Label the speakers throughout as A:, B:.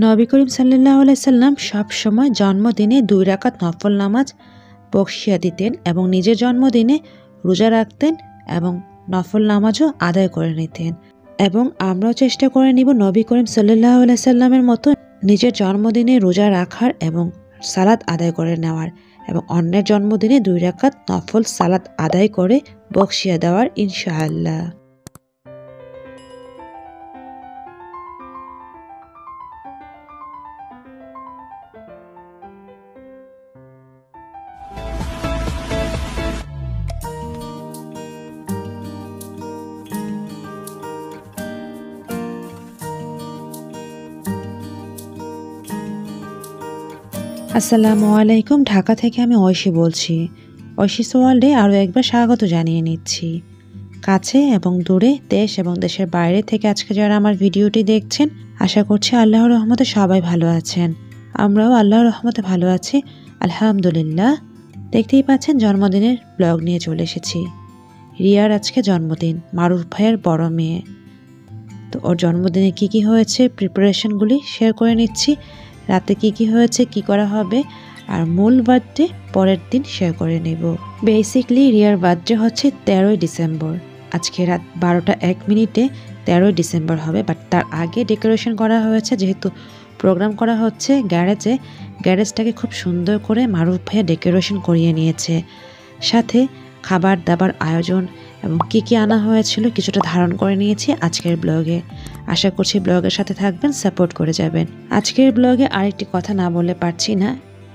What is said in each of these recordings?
A: নবী করিম সাল্লাল্লাহু আলাইহি সাল্লাম সব সময় জন্মদিনে 2 রাকাত নফল নামাজ বকশিয়া দিতেন এবং নিজের জন্মদিনে রোজা রাখতেন এবং নফল নামাজও আদায় করে নিতেন। এবং আমরাও চেষ্টা করে নিব নবী করিম সাল্লাল্লাহু আলাইহি সাল্লামের মতো নিজের জন্মদিনে রোজা রাখার এবং সালাত আদায় করে নেওয়ার এবং অন্যের জন্মদিনে 2 রাকাত নফল সালাত আদায় করে বকশিয়া দেওয়ার ইনশাআল্লাহ। আসসালামুয়ালাইকুম, ঢাকা থেকে আমি ঐশী বলছি। ঐশীস ওয়ার্ল্ডে আরও একবার স্বাগত জানিয়ে নিচ্ছি। কাছে এবং দূরে, দেশ এবং দেশের বাইরে থেকে আজকে যারা আমার ভিডিওটি দেখছেন, আশা করছি আল্লাহর রহমতে সবাই ভালো আছেন। আমরাও আল্লাহর রহমতে ভালো আছি, আলহামদুলিল্লাহ। দেখতেই পাচ্ছেন জন্মদিনের ব্লগ নিয়ে চলে এসেছি। রিয়ার আজকে জন্মদিন, মারুফ ভাইয়ের বড় মেয়ে। তো ওর জন্মদিনে কি হয়েছে প্রিপারেশনগুলি শেয়ার করে নিচ্ছি। রাতে কি হয়েছে, কি করা হবে, আর মূল বার্থডে পরের দিন শেয়ার করে নেব। বেসিকলি রিয়ার বার্থডে হচ্ছে 13ই ডিসেম্বর। আজকে রাত 12টা 1 মিনিটে 13ই ডিসেম্বর হবে, বাট তার আগে ডেকোরেশন করা হয়েছে। যেহেতু প্রোগ্রাম করা হচ্ছে গ্যারেজে, গ্যারেজটাকে খুব সুন্দর করে মারুফ ভাইয়া ডেকোরেশন করিয়ে নিয়েছে। সাথে খাবার দাবার আয়োজন এবং কি আনা হয়েছিল কিছুটা ধারণ করে নিয়েছি আজকের ব্লগে। আশা করছি ব্লগের সাথে থাকবেন, সাপোর্ট করে যাবেন। আজকের ব্লগে আরেকটি কথা না বললে পারছি না।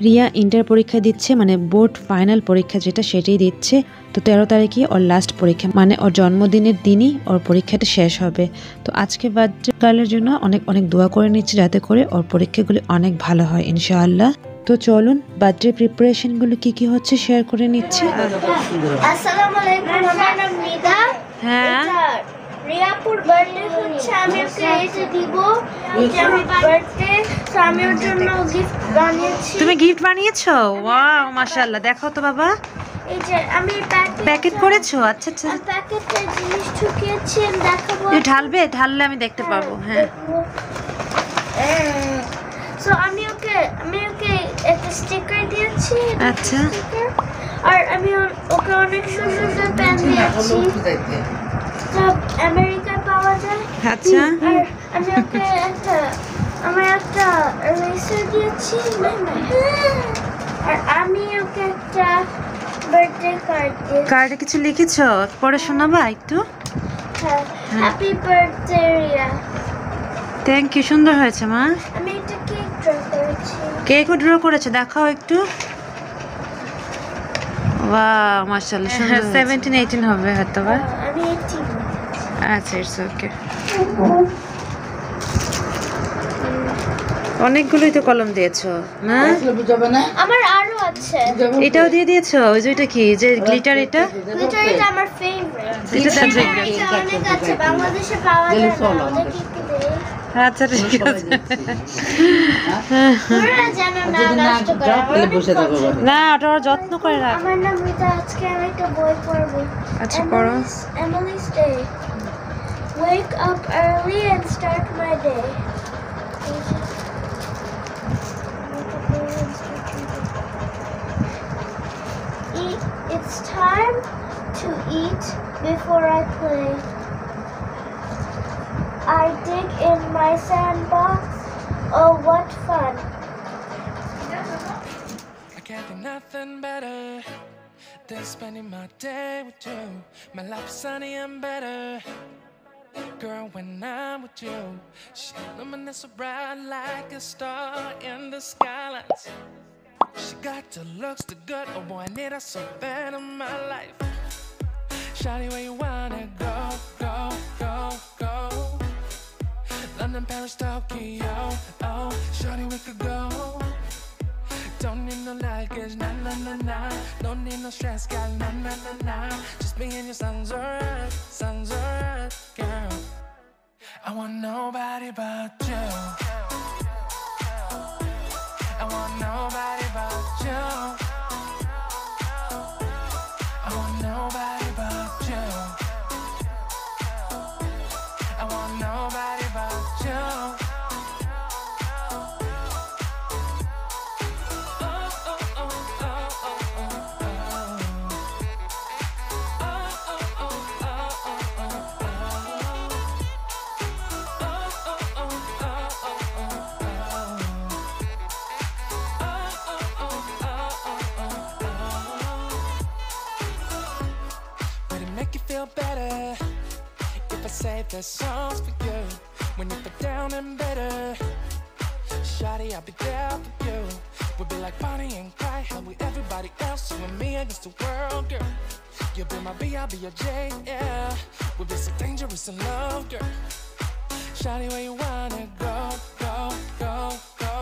A: রিয়া ইন্টার পরীক্ষা দিচ্ছে, মানে বোর্ড ফাইনাল পরীক্ষা যেটা সেটাই দিচ্ছে। তো 13 তারিখে ওর লাস্ট পরীক্ষা, মানে ওর জন্মদিনের দিনই ওর পরীক্ষাটা শেষ হবে। তো আজকে বার্থডে গার্লের জন্য অনেক অনেক দোয়া করে নিচ্ছি যাতে করে ওর পরীক্ষাগুলি অনেক ভালো হয় ইনশাআল্লাহ। তো চলুন বার্থডে প্রিপারেশনগুলো কি হচ্ছে শেয়ার করে নিচ্ছি।
B: আসসালামুয়ালাইকুম, আমার নাম নিদা।
A: হ্যাঁ,
B: রিয়াপুর বার্থডে হচ্ছে, আমি ওকে এটা দিব। এটা আমার বার্থডে, তো আমি ওর জন্য গিফট বানিয়েছি।
A: তুমি গিফট বানিয়েছো? ওয়াও, মাশাআল্লাহ। দেখো তো বাবা,
B: এই যে আমি
A: প্যাকেট করেছো? আচ্ছা আচ্ছা,
B: প্যাকেটে জিনিস ঢুকিয়েছি, আমি দেখাবো।
A: তুমি ঢাললে আমি দেখতে পাবো। হ্যাঁ,
B: সো আমি ওকে একটা স্টিকার দিয়েছি।
A: আচ্ছা,
B: আর আমি ওকে অনেক সুন্দর পেন দিয়েছি, সব আমেরিকায় পাওয়া যায়।
A: আচ্ছা,
B: আর আমি ওকে একটা এরেজার দিয়েছি। আর আমি ওকে একটা বার্থডে কার্ড দিয়েছি।
A: কার্ডে কিছু লিখেছো? পড়ে শোনাবা একটু?
B: হ্যাঁ, happy birthday Riya.
A: Thank you, সুন্দর হয়েছে মা।
B: আমি একটা কেক ড্র করেছি।
A: কেকও ড্র করেছো? দেখাও একটু। ওয়াও, মাশাআল্লাহ, সুন্দর। 17-18 হবে হয়তো বা।
B: আমি 18।
A: আচ্ছা, ইটস ওকে। অনেকগুলোই তো কলম দিয়েছো না?
B: আমার আরো আছে।
A: এটাও দিয়ে দিয়েছো? ওই যে এটা কি, যে গ্লিটার, এটা
B: এটা আমার ফেভারিট।
A: এটা তো
B: অনেক আছে, বাংলাদেশে পাওয়া যায় না। ওদেরকে একটু দেই।
A: আচ্ছা, ঠিক আছে।
B: তোরা জানো না, নষ্ট করে
A: না, ওটা ওরা যত্ন করে রাখ।
B: আমার নাম রিতা, আজকে আমি একটা বই পড়বো।
A: আচ্ছা, পড়ো।
B: Emily's Day. Wake up early and start my day. It's time to eat before I play. I dig in my sandbox. Oh, what fun.
C: I can't think nothing better than spending my day with you. My life's sunny and better, girl, when I'm with you. She illuminates so bright like a star in the skylines. She got the looks, the good, oh boy, I need her so bad in my life. Shawty, where you wanna go, go, go, go? London, Paris, Tokyo, oh, shawty, we could go. Don't need no luggage, nah, nah, nah, nah. Don't need no stress, girl, nah, nah, nah, nah. Just me and your sun's alright, girl. I want nobody but you. I want nobody but you. I want nobody but you. I want nobody but you. save the songs for you when you feel down and better. Shawty, I'll be there for you. We'll be like Bonnie and Clyde, how we everybody else, you and me against the world, girl. You'll be my B, I'll be your J, yeah. We'll be so dangerous in love, girl. Shawty, where you wanna go, go, go, go?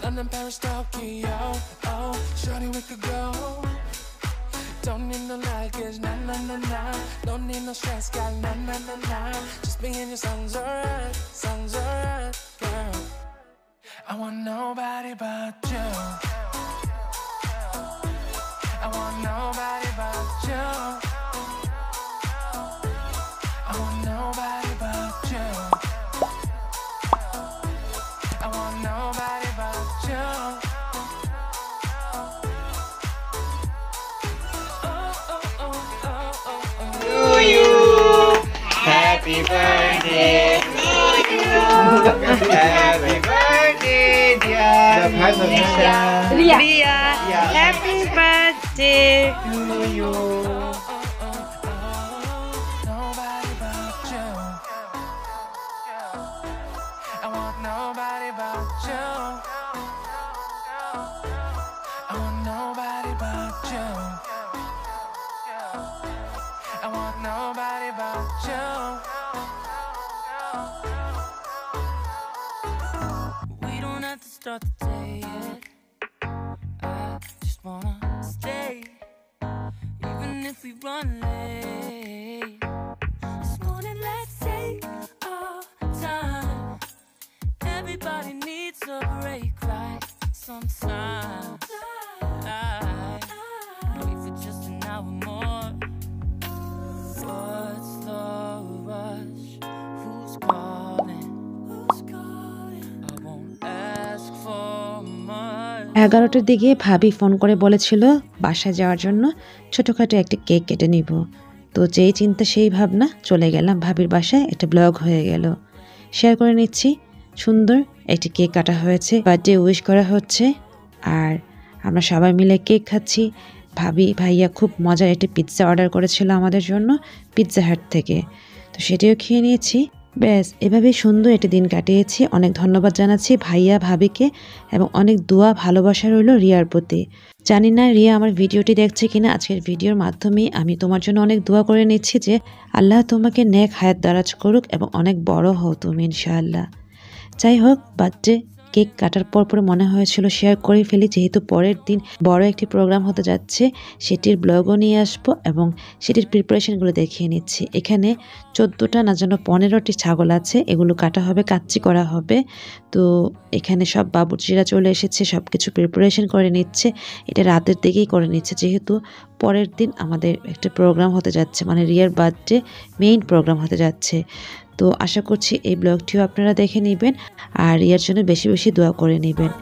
C: London, Paris, Tokyo, oh. Shawty, we could go. Don't need no luggage, nah, nah, nah, nah. Don't need no stress, girl, nah, nah, nah, nah. Just me and your songs alright, girl. I want nobody but you. I want nobody but you. I want nobody but you. I want nobody but you.
D: Happy birthday to you. Happy birthday, dear Ria.
A: Happy birthday
D: To you.
C: Nobody but you. I want nobody but you. I want nobody but you. I want nobody but you. We don't have to start the day yet. I just wanna stay, even if we run late. This morning, let's take our time. Everybody needs a break, right? Sometimes I wait for just an hour more. What's the rush? Who's calling? I won't ask for much.
A: 11টার দিকে ভাবি phone করে বলেছিল বাসায় যাওয়ার জন্য ছোটখাটো একটি cake কেটে নিব। তো যেই চিন্তা সেই ভাবনা, চলে গেলাম ভাবির বাসায়। একটা ব্লগ হয়ে গেল, শেয়ার করে নিচ্ছি। সুন্দর একটি কেক কাটা হয়েছে, বার্থডে উইশ করা হচ্ছে, আর আমরা সবাই মিলে কেক খাচ্ছি। ভাবি ভাইয়া খুব মজার একটি পিৎজা অর্ডার করেছিল আমাদের জন্য পিৎজা হাট থেকে, তো সেটিও খেয়ে নিয়েছি। ব্যাস, এভাবেই সুন্দর একটি দিন কাটিয়েছি। অনেক ধন্যবাদ জানাচ্ছি ভাইয়া ভাবিকে, এবং অনেক দোয়া ভালোবাসা রইল রিয়ার প্রতি। জানি না রিয়া আমার ভিডিওটি দেখছে কিনা। আজকের ভিডিওর মাধ্যমেই আমি তোমার জন্য অনেক দোয়া করে নিচ্ছি যে আল্লাহ তোমাকে নেক হায়াত দারাজ করুক এবং অনেক বড় হও তুমি ইনশাআল্লাহ। যাই হোক, বার্থডে কেক কাটার পর মনে হয়েছিল শেয়ার করে ফেলি, যেহেতু পরের দিন বড় একটি প্রোগ্রাম হতে যাচ্ছে, সেটির ব্লগও নিয়ে আসবো এবং সেটির প্রিপারেশনগুলো দেখিয়ে নিচ্ছি। এখানে 14টা না যেন 15টি ছাগল আছে, এগুলো কাটা হবে, কাচ্চি করা হবে। তো এখানে সব বাবুর্চিরা চলে এসেছে, সব কিছু প্রিপারেশন করে নিচ্ছে। এটা রাতের দিকেই করে নিচ্ছে, যেহেতু পরের দিন আমাদের একটা প্রোগ্রাম হতে যাচ্ছে, মানে রিয়ার বার্থডে মেইন প্রোগ্রাম হতে যাচ্ছে। তো আশা করছি এই ব্লগটিও আপনারা দেখে নেবেন আর রিয়ার জন্য বেশি বেশি দোয়া করে নেবেন।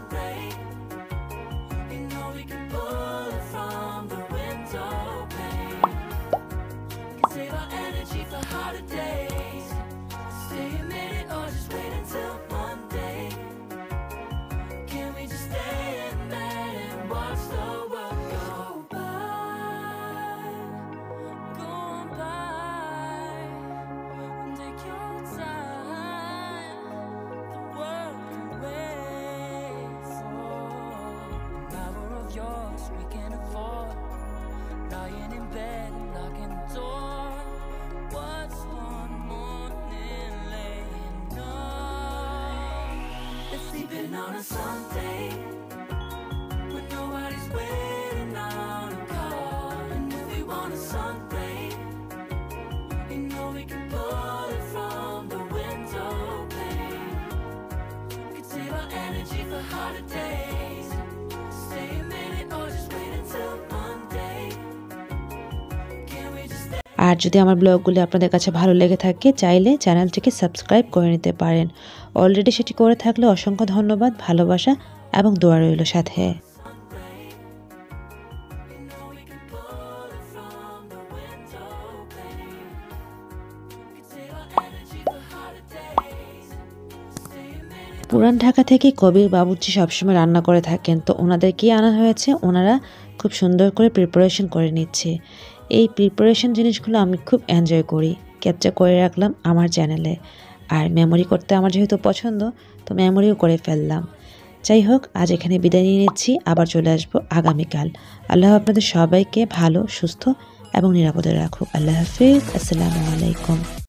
C: On a Sunday when nobody's waiting on a call, and if we want a Sunday, you know we can pull it from the window pane. We could save our energy for harder days. Stay a minute or just wait until Monday. Can we just stay?
A: আর যদি আমার ব্লগগুলি আপনাদের কাছে ভালো লেগে থাকে, চাইলে চ্যানেলটিকে subscribe করে নিতে পারেন। অলরেডি সেটি করে থাকলে অসংখ্য ধন্যবাদ, ভালোবাসা এবং দোয়া রইল সাথে। পুরান ঢাকা থেকে কবির বাবুর্চি সবসময় রান্না করে থাকেন, তো ওনাদের কি আনা হয়েছে, ওনারা খুব সুন্দর করে প্রিপারেশন করে নিচ্ছে। এই প্রিপারেশন জিনিসগুলো আমি খুব এনজয় করি। ক্যাপচার করে রাখলাম আমার চ্যানেলে। আর মেমোরি করতে আমার যেহেতু পছন্দ, তো মেমোরিও করে ফেললাম। যাই হোক, আজ এখানে বিদায় নিয়ে নিচ্ছি, আবার চলে আসবো আগামীকাল। আল্লাহ আপনাদের সবাইকে ভালো, সুস্থ এবং নিরাপদে রাখুক। আল্লাহ হাফিজ। আসসালামু আলাইকুম।